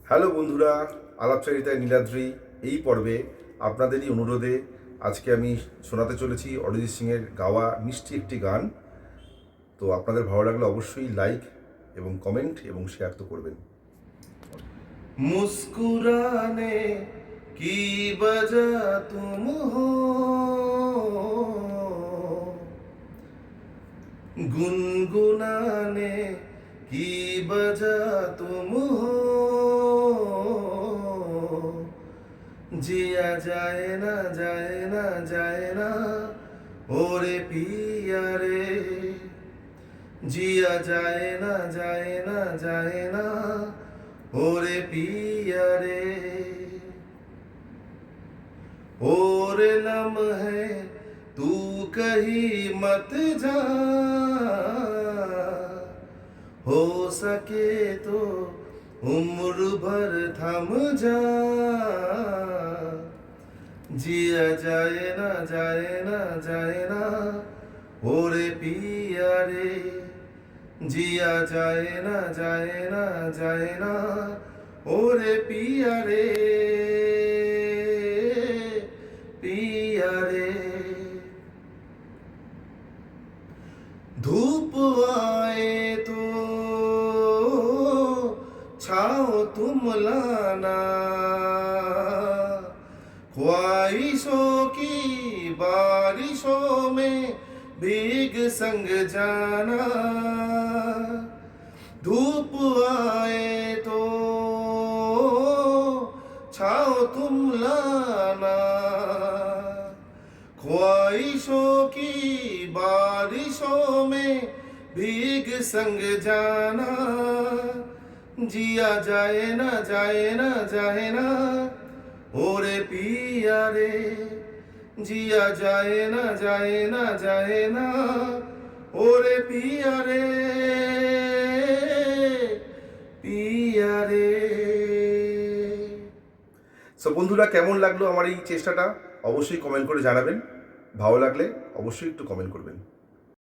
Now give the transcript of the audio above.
Hello বন্ধুরা, আলাপচারিতায় নীলাদ্রি এই পর্বে আপনাদেরই অনুরোধে আজকে আমি শোনাতে চলেছি অরিজিৎ সিংয়ের গাওয়া মিষ্টি একটি গান। তো আপনাদের ভালো লাগলে অবশ্যই লাইক এবং কমেন্ট এবং শেয়ার তো করবেন। মুস্কুরানে কি বজা তুম হো, গুনগুনানে কি বজা তুম হো, जिया जाए ना जाए ना जाए ना ओरे पिया रे, जिया जाए ना जाए ना जाए ना ओरे पिया रे। ओरे लम्हे तू कहीं मत जा, हो सके तो उम्र भर थम जा, जिया जाए ना जाए ना जाए ना ओरे पिया रे, जिया जाए ना जाए ना जाए ना ओरे पिया रे, पिया रे। धूप आए तो छाओ तुम लाना, ख्वाहिशों की बारिशों में भीग संग जाना। धूप आए तो छाओ तुम लाना, ख्वाहिशों की बारिशों में भीग संग जाना, जिया जाए ना जाए ना जाए ना ओरे पिया रे, जिया जाए ना जाए ना जाए ना ओरे पिया रे, पिया रे। সো বন্ধুরা, কেমন লাগলো আমার এই চেষ্টাটা অবশ্যই কমেন্ট করে জানাবেন। ভালো লাগলে অবশ্যই একটু কমেন্ট করবেন।